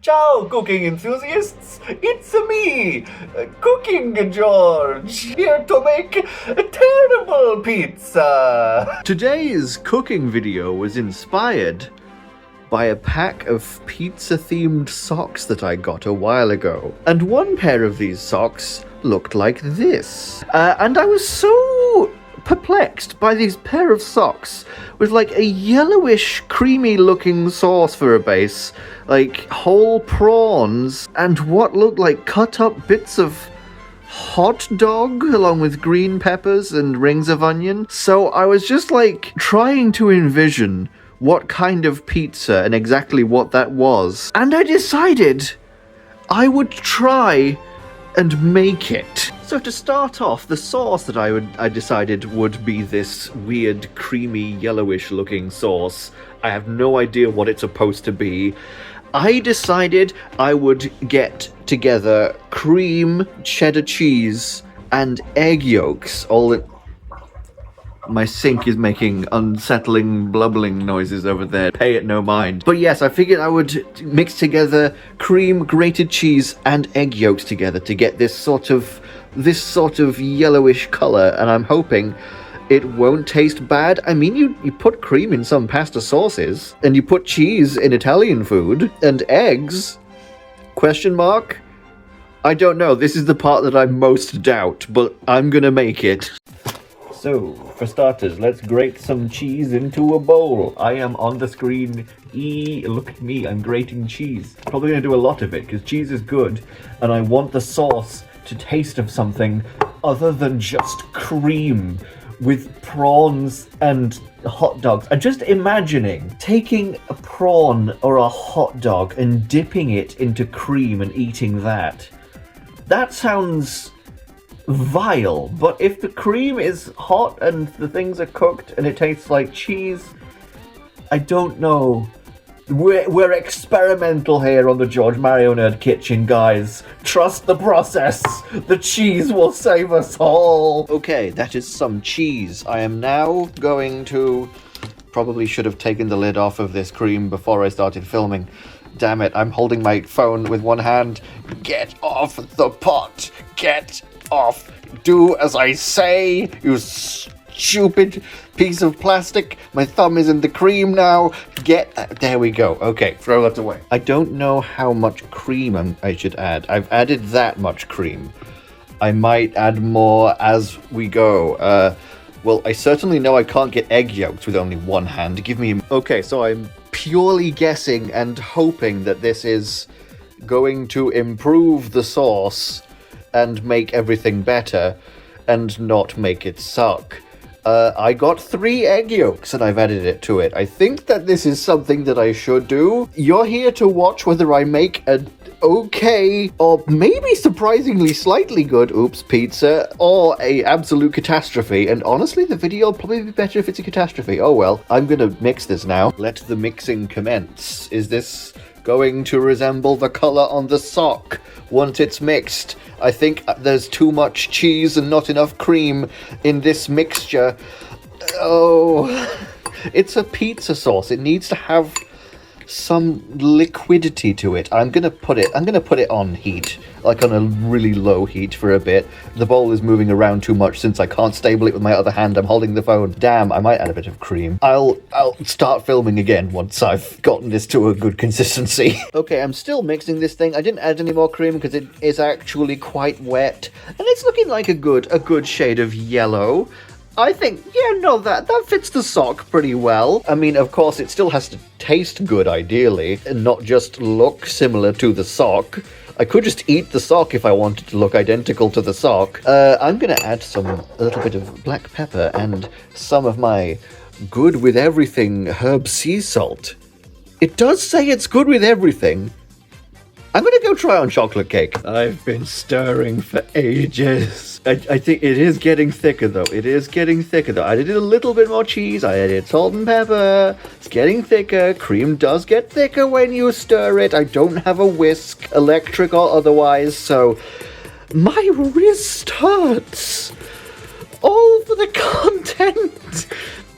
Ciao, cooking enthusiasts! It's me, Cooking George, here to make a terrible pizza! Today's cooking video was inspired by a pack of pizza-themed socks that I got a while ago. And one pair of these socks looked like this. And I was so perplexed by these pair of socks with like a yellowish, creamy looking sauce for a base, like whole prawns, and what looked like cut up bits of hot dog along with green peppers and rings of onion. So I was just like trying to envision what kind of pizza and exactly what that was. And I decided I would try and make it. So to start off, the sauce that I decided would be this weird, creamy, yellowish looking sauce. I have no idea what it's supposed to be. I decided I would get together cream, cheddar cheese, and egg yolks. My sink is making unsettling, blubbling noises over there. Pay it no mind. But yes, I figured I would mix together cream, grated cheese, and egg yolks together to get this sort of yellowish color, and I'm hoping it won't taste bad. I mean, you put cream in some pasta sauces, and you put cheese in Italian food, and eggs? Question mark? I don't know. This is the part that I most doubt, but I'm gonna make it. So, for starters, let's grate some cheese into a bowl. I am on the screen. Look at me, I'm grating cheese. Probably gonna do a lot of it, because cheese is good, and I want the sauce to taste of something other than just cream with prawns and hot dogs. I'm just imagining taking a prawn or a hot dog and dipping it into cream and eating that. That sounds vile, but if the cream is hot and the things are cooked and it tastes like cheese, I don't know. We're experimental here on the George Mario Nerd Kitchen, guys. Trust the process. The cheese will save us all. Okay, that is some cheese. I am now going to... Probably should have taken the lid off of this cream before I started filming. Damn it, I'm holding my phone with one hand. Get off the pot. Get off. Do as I say, you stupid piece of plastic. My thumb is in the cream now. There we go. Okay, throw that away. I don't know how much cream I should add. I've added that much cream. I might add more as we go. Well, I certainly know I can't get egg yolks with only one hand. Give me... Okay, so I'm purely guessing and hoping that this is going to improve the sauce and make everything better and not make it suck. I got 3 egg yolks and I've added it to it. I think that this is something that I should do. You're here to watch whether I make an okay or maybe surprisingly slightly good pizza or a absolute catastrophe. And honestly, the video will probably be better if it's a catastrophe. Oh well, I'm gonna mix this now. Let the mixing commence. Is this going to resemble the color on the sock once it's mixed? I think there's too much cheese and not enough cream in this mixture. Oh, it's a pizza sauce. It needs to have some liquidity to it. I'm gonna put it on heat, like on a really low heat for a bit. The bowl is moving around too much since I can't stable it with my other hand. I'm holding the phone. Damn, I might add a bit of cream. I'll start filming again once I've gotten this to a good consistency. Okay, I'm still mixing this thing. I didn't add any more cream because it is actually quite wet, and it's looking like a good shade of yellow. I think, yeah, no, that fits the sock pretty well. I mean, of course, it still has to taste good, ideally, and not just look similar to the sock. I could just eat the sock if I wanted to look identical to the sock. I'm gonna add a little bit of black pepper and some of my good with everything herb sea salt. It does say it's good with everything. I'm gonna go try on chocolate cake. I've been stirring for ages. I think it is getting thicker though. I added a little bit more cheese. I added salt and pepper. It's getting thicker. Cream does get thicker when you stir it. I don't have a whisk, electric or otherwise, so my wrist hurts. All for the content.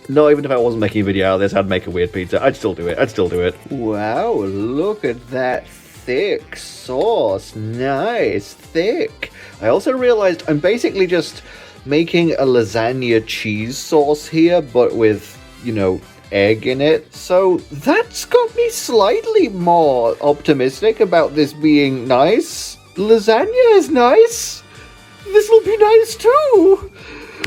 No, even if I wasn't making a video out of this, I'd make a weird pizza. I'd still do it. Wow, look at that thick sauce. Nice, thick. I also realized I'm basically just making a lasagna cheese sauce here, but with, you know, egg in it. So that's got me slightly more optimistic about this being nice. Lasagna is nice. This'll be nice too.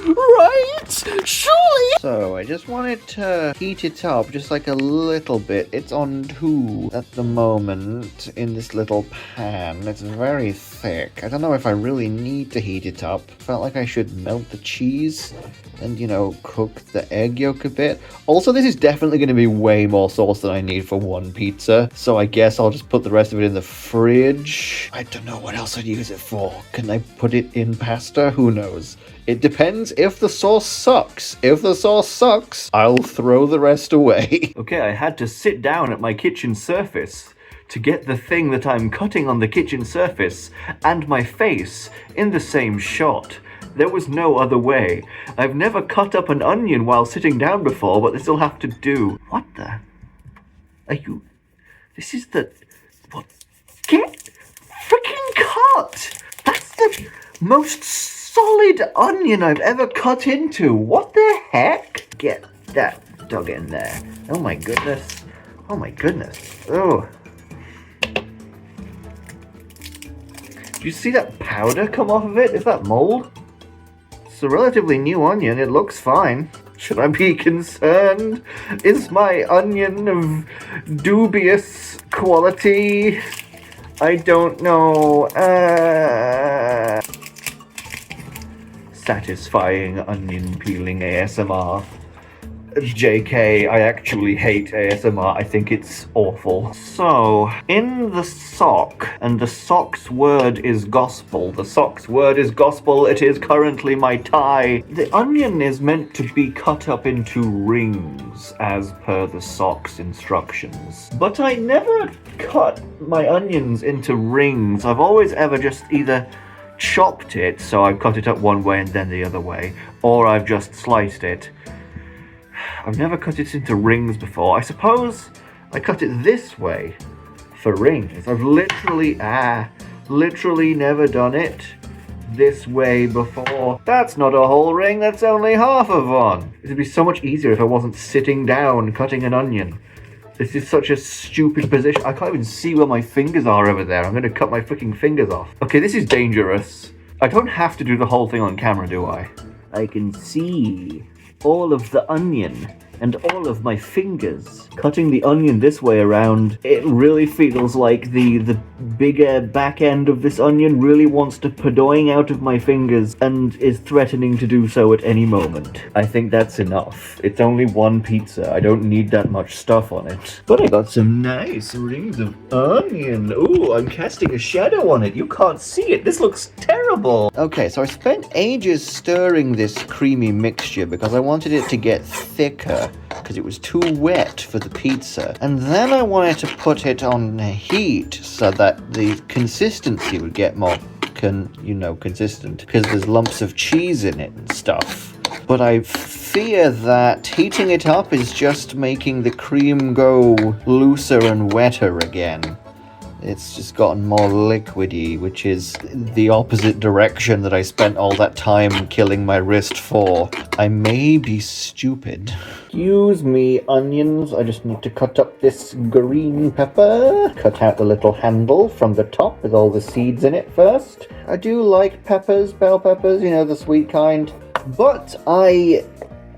Right? Surely! So, I just wanted to heat it up just like a little bit. It's on 2 at the moment in this little pan. It's very thick. I don't know if I really need to heat it up. Felt like I should melt the cheese and, you know, cook the egg yolk a bit. Also, this is definitely going to be way more sauce than I need for one pizza. So I guess I'll just put the rest of it in the fridge. I don't know what else I'd use it for. Can I put it in pasta? Who knows? It depends if the sauce sucks. If the sauce sucks, I'll throw the rest away. Okay, I had to sit down at my kitchen surface to get the thing that I'm cutting on the kitchen surface and my face in the same shot. There was no other way. I've never cut up an onion while sitting down before, but this will have to do. What the? Are you... This is the... What? Get freaking cut! That's the most solid onion I've ever cut into. What the heck? Get that dug in there. Oh my goodness. Oh my goodness. Oh. Do you see that powder come off of it? Is that mold? It's a relatively new onion. It looks fine. Should I be concerned? Is my onion of dubious quality? I don't know. Satisfying onion peeling ASMR. JK, I actually hate ASMR. I think it's awful. So, in the sock, and the sock's word is gospel. The sock's word is gospel. It is currently my tie. The onion is meant to be cut up into rings, as per the sock's instructions. But I never cut my onions into rings. I've always ever just either chopped it, so I've cut it up one way and then the other way, or I've just sliced it. I've never cut it into rings before. I suppose I cut it this way for rings. I've literally never done it this way before. That's not a whole ring, that's only half of one. It'd be so much easier if I wasn't sitting down cutting an onion. This is such a stupid position. I can't even see where my fingers are over there. I'm going to cut my freaking fingers off. Okay, this is dangerous. I don't have to do the whole thing on camera, do I? I can see all of the onion and all of my fingers. Cutting the onion this way around, it really feels like the bigger back end of this onion really wants to padoing out of my fingers and is threatening to do so at any moment. I think that's enough. It's only one pizza. I don't need that much stuff on it. But I got some nice rings of onion. Ooh, I'm casting a shadow on it. You can't see it. This looks terrible. Okay, so I spent ages stirring this creamy mixture because I wanted it to get thicker, because it was too wet for the pizza. And then I wanted to put it on heat so that the consistency would get more consistent, because there's lumps of cheese in it and stuff. But I fear that heating it up is just making the cream go looser and wetter again. It's just gotten more liquidy, which is the opposite direction that I spent all that time killing my wrist for. I may be stupid. Excuse me, onions. I just need to cut up this green pepper. Cut out the little handle from the top with all the seeds in it first. I do like peppers, bell peppers, you know, the sweet kind. But I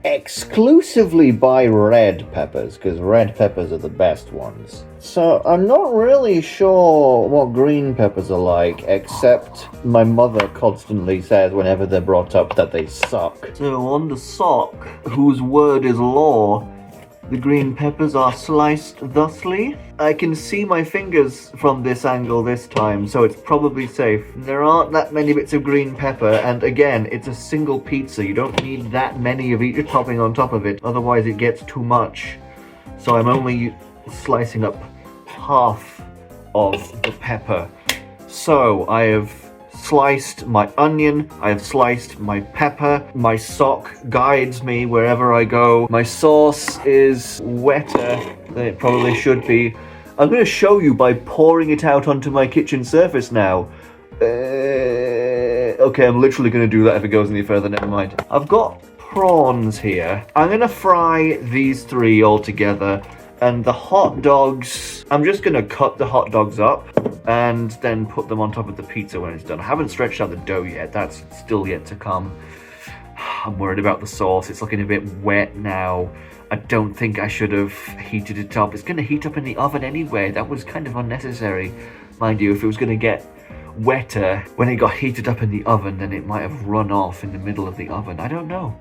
exclusively buy red peppers, because red peppers are the best ones. So I'm not really sure what green peppers are like, except my mother constantly says whenever they're brought up that they suck. So on the sock, whose word is law, the green peppers are sliced thusly. I can see my fingers from this angle this time, so it's probably safe. There aren't that many bits of green pepper, and again, it's a single pizza. You don't need that many of each topping on top of it, otherwise it gets too much. So I'm only slicing up half of the pepper. So I have sliced my onion, I have sliced my pepper, my sock guides me wherever I go. My sauce is wetter than it probably should be. I'm going to show you by pouring it out onto my kitchen surface now. Okay, I'm literally going to do that if it goes any further, never mind. I've got prawns here. I'm going to fry these 3 all together. And the hot dogs, I'm just going to cut the hot dogs up and then put them on top of the pizza when it's done. I haven't stretched out the dough yet. That's still yet to come. I'm worried about the sauce. It's looking a bit wet now. I don't think I should have heated it up. It's going to heat up in the oven anyway. That was kind of unnecessary. Mind you, if it was going to get wetter when it got heated up in the oven, then it might have run off in the middle of the oven. I don't know.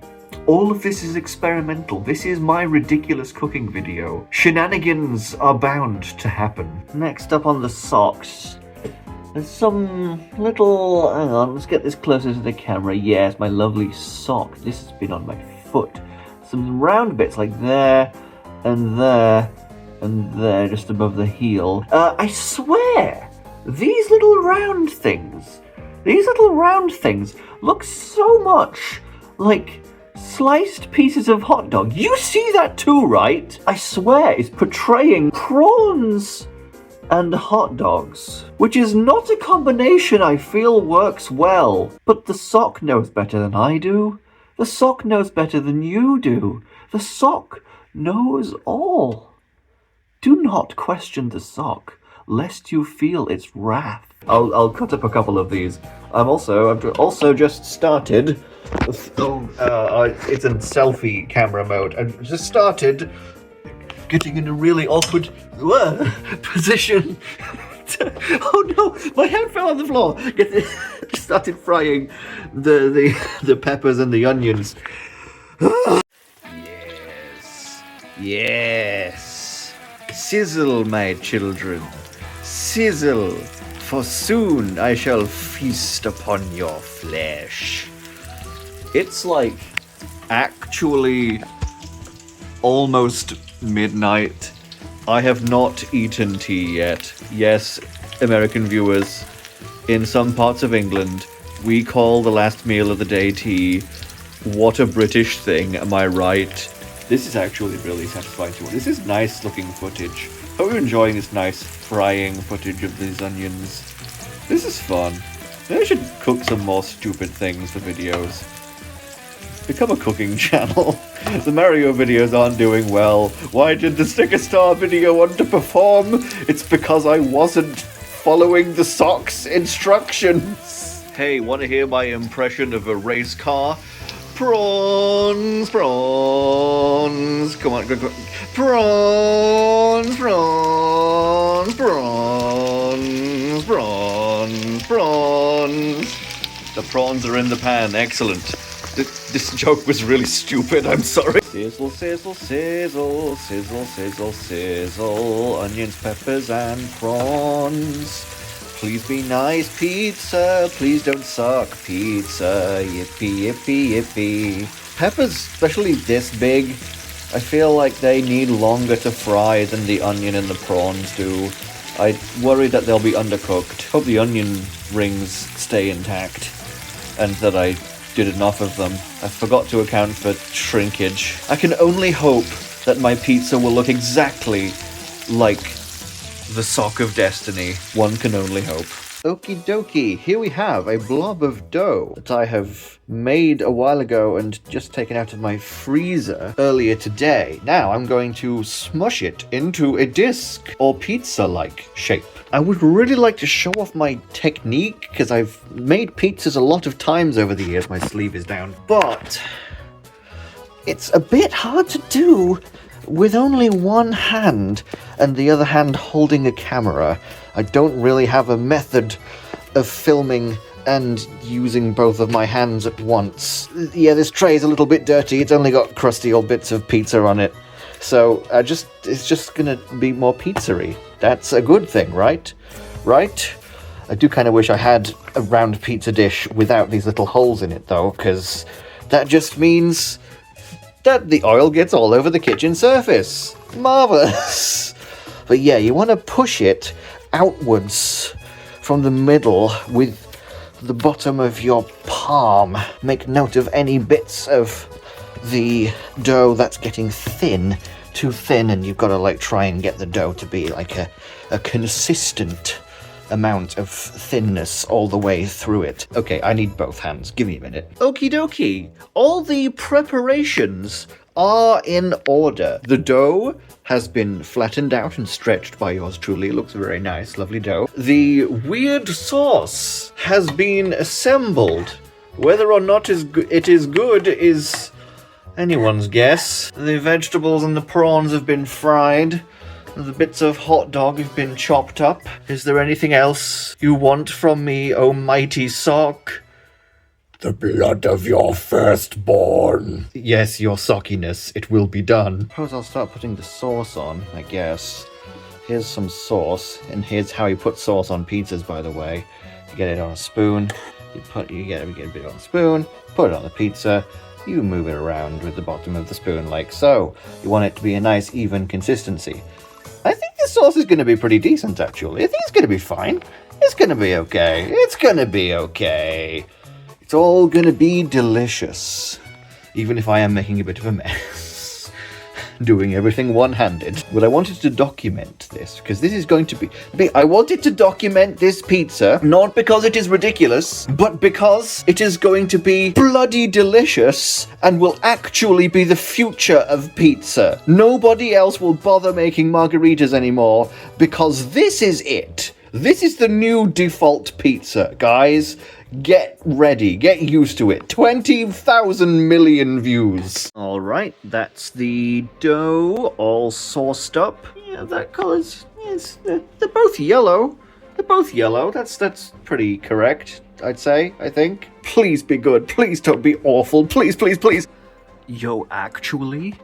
All of this is experimental. This is my ridiculous cooking video. Shenanigans are bound to happen. Next up on the socks, there's some little... Hang on, let's get this closer to the camera. Yes, my lovely sock. This has been on my foot. Some round bits like there, and there, and there, just above the heel. I swear, these little round things look so much like sliced pieces of hot dog. You see that too, right? I swear it's portraying prawns and hot dogs, which is not a combination I feel works well. But the sock knows better than I do. The sock knows better than you do. The sock knows all. Do not question the sock, lest you feel its wrath. I'll cut up a couple of these. I've also just started. It's in selfie camera mode. I've just started getting in a really awkward position. Oh no, my hand fell on the floor. Started frying the peppers and the onions. Yes. Sizzle, my children. Sizzle, for soon I shall feast upon your flesh. It's like actually almost midnight. I have not eaten tea yet. Yes, American viewers, in some parts of England, we call the last meal of the day tea. What a British thing, am I right? This is actually really satisfying to watch. This is nice looking footage. Hope you're enjoying this nice frying footage of these onions. This is fun. Maybe I should cook some more stupid things for videos. Become a cooking channel. The Mario videos aren't doing well. Why did the Sticker Star video underperform? It's because I wasn't following the socks instructions. Hey, wanna hear my impression of a race car? Prawns, prawns. Come on, go. Prawns, prawns, prawns, prawns, prawns. The prawns are in the pan. Excellent. This joke was really stupid, I'm sorry. Sizzle, sizzle, sizzle, sizzle, sizzle, sizzle, onions, peppers, and prawns. Please be nice, pizza. Please don't suck, pizza. Yippee, yippee, yippee. Peppers, especially this big, I feel like they need longer to fry than the onion and the prawns do. I worry that they'll be undercooked. Hope the onion rings stay intact, and that I did enough of them. I forgot to account for shrinkage. I can only hope that my pizza will look exactly like the sock of destiny. One can only hope. Okie dokie, here we have a blob of dough that I have made a while ago and just taken out of my freezer earlier today. Now I'm going to smush it into a disc or pizza-like shape. I would really like to show off my technique because I've made pizzas a lot of times over the years. My sleeve is down, but it's a bit hard to do with only one hand and the other hand holding a camera. I don't really have a method of filming and using both of my hands at once. Yeah, this tray is a little bit dirty. It's only got crusty old bits of pizza on it. So it's just gonna be more pizzery. That's a good thing, right? Right? I do kind of wish I had a round pizza dish without these little holes in it, though, because that just means that the oil gets all over the kitchen surface. Marvelous! But yeah, you want to push it outwards from the middle with the bottom of your palm. Make note of any bits of the dough that's getting thin too thin, and you've got to like try and get the dough to be like a consistent amount of thinness all the way through it. Okay, I need both hands. Give me a minute. Okie dokie. All the preparations are in order. The dough has been flattened out and stretched by yours truly. It looks very nice, lovely dough. The weird sauce has been assembled. Whether or not it is good is anyone's guess. The vegetables and the prawns have been fried. The bits of hot dog have been chopped up. Is there anything else you want from me, oh mighty sock? The blood of your firstborn. Yes, your sockiness. It will be done. Suppose I'll start putting the sauce on, I guess. Here's some sauce, and here's how you put sauce on pizzas, by the way. You get it on a spoon. You get a bit on a spoon. Put it on the pizza. You move it around with the bottom of the spoon like so. You want it to be a nice, even consistency. I think this sauce is going to be pretty decent, actually. I think it's going to be fine. It's going to be okay. It's going to be okay. It's all going to be delicious. Even if I am making a bit of a mess. Doing everything one-handed. But I wanted to document this, because this is going to be... I wanted to document this pizza, not because it is ridiculous, but because it is going to be bloody delicious and will actually be the future of pizza. Nobody else will bother making margaritas anymore, because this is it. This is the new default pizza, guys. Get ready, get used to it. 20,000 million views. Alright, that's the dough all sauced up. Yeah, that color's... Yes, they're both yellow. They're both yellow. That's pretty correct, I'd say, I think. Please be good. Please don't be awful. Please, please, please. Yo, actually,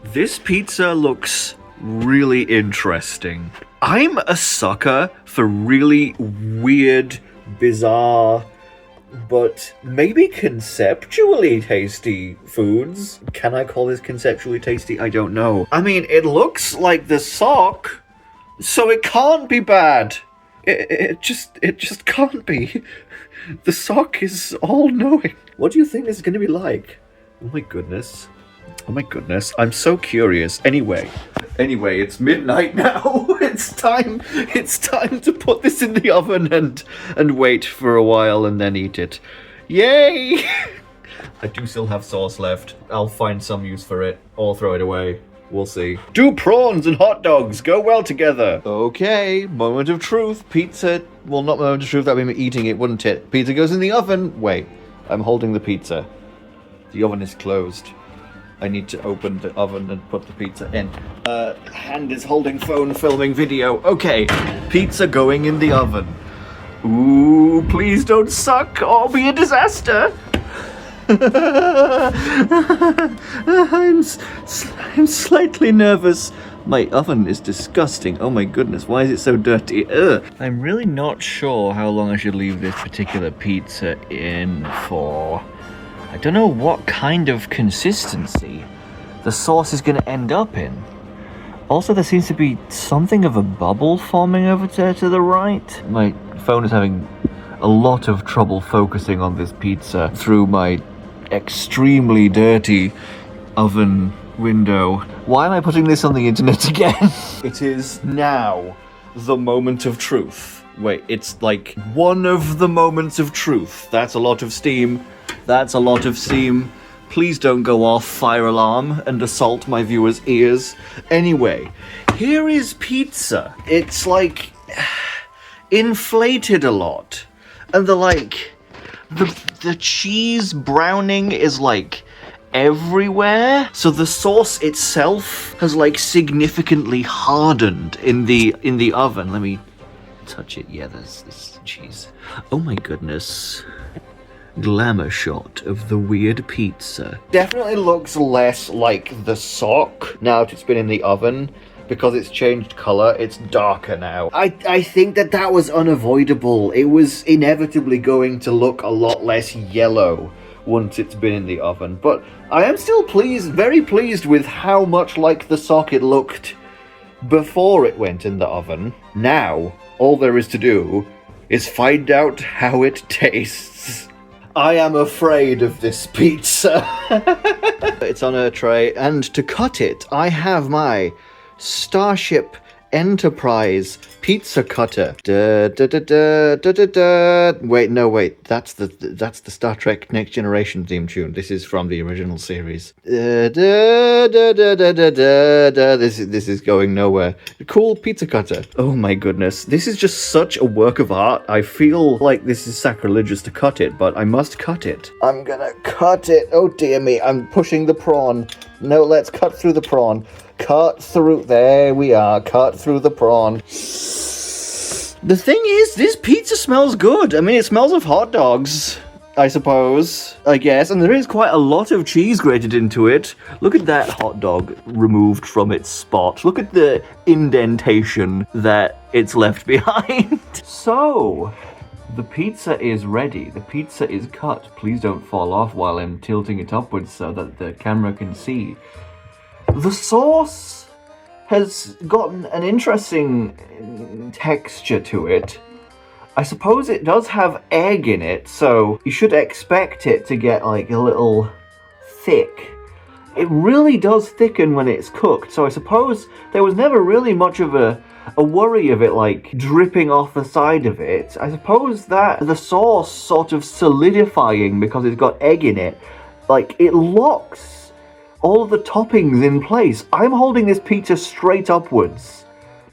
this pizza looks really interesting. I'm a sucker for really weird, bizarre, but maybe conceptually tasty foods. Can I call this conceptually tasty? I don't know. I mean, it looks like the sock, so it can't be bad. It just can't be. The sock is all-knowing. What do you think this is going to be like? Oh my goodness. Oh my goodness, I'm so curious. Anyway, it's midnight now. It's time to put this in the oven and wait for a while and then eat it. Yay! I do still have sauce left. I'll find some use for it or throw it away. We'll see. Do prawns and hot dogs go well together? Okay, moment of truth. Pizza, well, not moment of truth, that'd be me eating it, wouldn't it? Pizza goes in the oven. Wait, I'm holding the pizza. The oven is closed. I need to open the oven and put the pizza in. Hand is holding phone, filming video. Okay, pizza going in the oven. Ooh, please don't suck or be a disaster. I'm slightly nervous. My oven is disgusting. Oh my goodness, why is it so dirty? Ugh. I'm really not sure how long I should leave this particular pizza in for. I don't know what kind of consistency the sauce is going to end up in. Also, there seems to be something of a bubble forming over there to the right. My phone is having a lot of trouble focusing on this pizza through my extremely dirty oven window. Why am I putting this on the internet again? It is now the moment of truth. Wait, it's like one of the moments of truth. That's a lot of steam. That's a lot of steam. Please don't go off, fire alarm, and assault my viewers' ears. Anyway, here is pizza. It's like inflated a lot. And the cheese browning is like everywhere. So the sauce itself has like significantly hardened in the oven. Let me touch it. Yeah, there's this cheese. Oh my goodness. Glamour shot of the weird pizza. Definitely looks less like the sock now that it's been in the oven. Because it's changed color, it's darker now. I think that was unavoidable. It was inevitably going to look a lot less yellow once it's been in the oven. But I am still pleased, very pleased with how much like the sock it looked before it went in the oven. Now, all there is to do is find out how it tastes. I am afraid of this pizza. It's on a tray, and to cut it, I have my Starship Enterprise pizza cutter. Da, da, da, da, da, da, da. Wait, that's the Star Trek Next Generation theme tune. This is from the original series. Da, da, da, da, da, da, da. This is going nowhere. Cool pizza cutter. Oh my goodness, this is just such a work of art. I feel like this is sacrilegious to cut it, but I must cut it. I'm gonna cut it. Oh dear me, I'm pushing the prawn. No, let's cut through the prawn. Cut through, there we are, cut through the prawn. The thing is, this pizza smells good. I mean, it smells of hot dogs, I suppose, I guess, and there is quite a lot of cheese grated into it. Look at that hot dog removed from its spot. Look at the indentation that it's left behind. So, the pizza is ready. The pizza is cut. Please don't fall off while I'm tilting it upwards so that the camera can see. The sauce has gotten an interesting texture to it. I suppose it does have egg in it, so you should expect it to get like a little thick. It really does thicken when it's cooked, so I suppose there was never really much of a worry of it like dripping off the side of it. I suppose that the sauce sort of solidifying because it's got egg in it, like it locks all of the toppings in place. I'm holding this pizza straight upwards.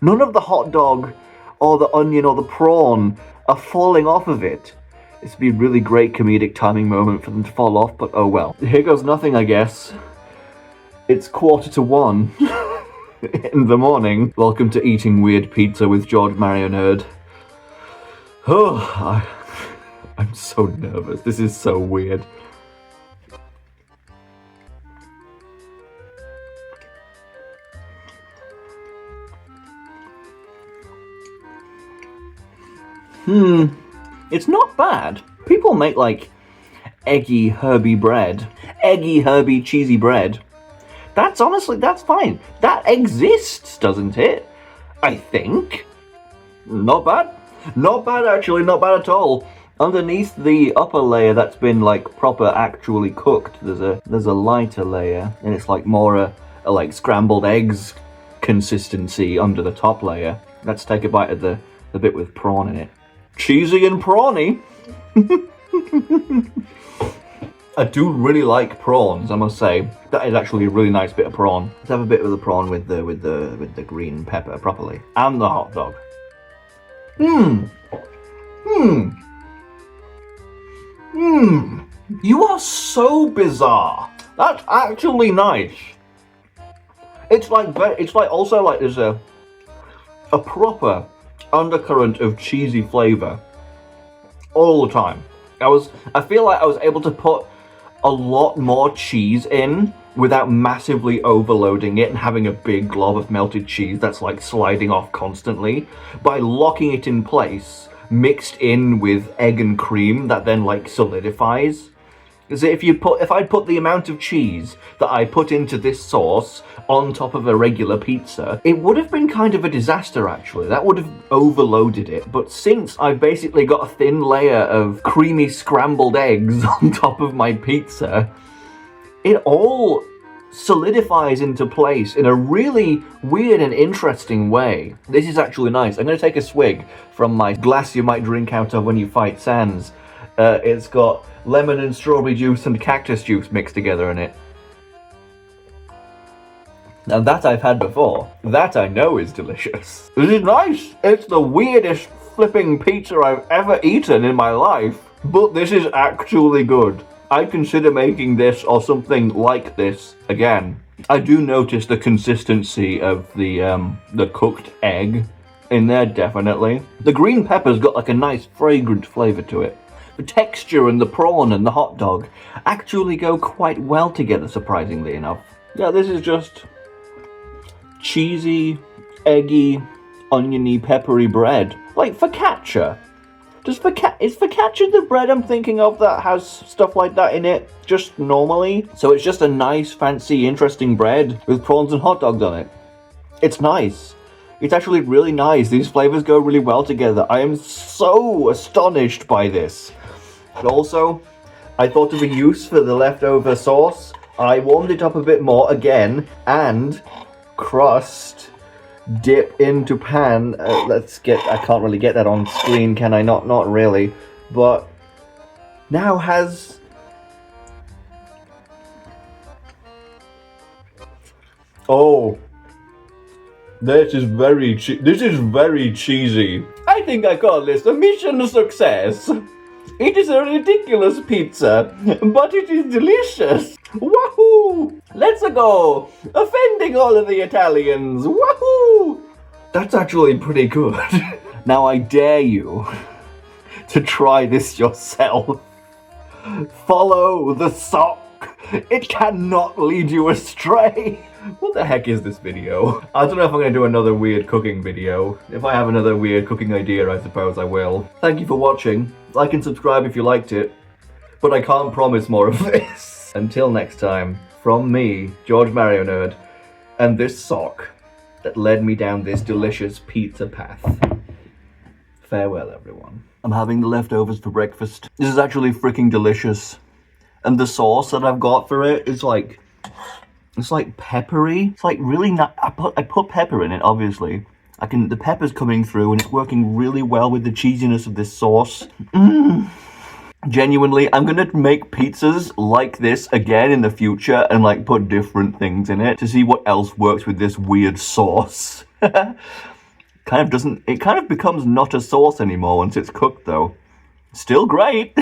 None of the hot dog or the onion or the prawn are falling off of it. This would be a really great comedic timing moment for them to fall off, but oh well. Here goes nothing, I guess. It's 1:45 in the morning. Welcome to Eating Weird Pizza with George Mario Nerd. Oh, I'm so nervous. This is so weird. It's not bad. People make like eggy herby bread. Eggy herby cheesy bread. That's fine. That exists, doesn't it? I think. Not bad. Not bad actually, not bad at all. Underneath the upper layer that's been like proper actually cooked, there's a lighter layer, and it's like more a like scrambled eggs consistency under the top layer. Let's take a bite of the bit with prawn in it. Cheesy and prawny. I do really like prawns, I must say. That is actually a really nice bit of prawn. Let's have a bit of the prawn with the green pepper properly. And the hot dog. You are so bizarre. That's actually nice. It's like also like there's a proper undercurrent of cheesy flavor all the time. I feel like I was able to put a lot more cheese in without massively overloading it and having a big glob of melted cheese that's like sliding off constantly by locking it in place, mixed in with egg and cream that then like solidifies. Because if I'd put the amount of cheese that I put into this sauce on top of a regular pizza, it would have been kind of a disaster actually. That would have overloaded it. But since I've basically got a thin layer of creamy scrambled eggs on top of my pizza, it all solidifies into place in a really weird and interesting way. This is actually nice. I'm going to take a swig from my glass you might drink out of when you fight Sans. It's got lemon and strawberry juice and cactus juice mixed together in it. Now that I've had before. That I know is delicious. This is nice. It's the weirdest flipping pizza I've ever eaten in my life. But this is actually good. I'd consider making this or something like this again. I do notice the consistency of the cooked egg in there, definitely. The green pepper's got like a nice fragrant flavour to it. The texture and the prawn and the hot dog actually go quite well together, surprisingly enough. Yeah, this is just cheesy, eggy, oniony, peppery bread. Like focaccia. Is focaccia the bread I'm thinking of that has stuff like that in it, just normally? So it's just a nice, fancy, interesting bread with prawns and hot dogs on it. It's nice. It's actually really nice. These flavors go really well together. I am so astonished by this. But also, I thought of a use for the leftover sauce. I warmed it up a bit more again, and crust, dip into pan. I can't really get that on screen, can I? Not really. But now has... Oh, this is very cheesy. I think I call this a mission success. It is a ridiculous pizza, but it is delicious. Wahoo! Let's go! Offending all of the Italians. Wahoo! That's actually pretty good. Now I dare you to try this yourself. Follow the sock. It cannot lead you astray. What the heck is this video? I don't know if I'm going to do another weird cooking video. If I have another weird cooking idea, I suppose I will. Thank you for watching. Like and subscribe if you liked it. But I can't promise more of this. Until next time, from me, George Mario Nerd, and this sock that led me down this delicious pizza path. Farewell, everyone. I'm having the leftovers for breakfast. This is actually freaking delicious. And the sauce that I've got for it is like... It's like peppery. It's like really not... I put pepper in it, obviously. The pepper's coming through and it's working really well with the cheesiness of this sauce. Genuinely, I'm gonna make pizzas like this again in the future and like put different things in it to see what else works with this weird sauce. It kind of becomes not a sauce anymore once it's cooked though. Still great.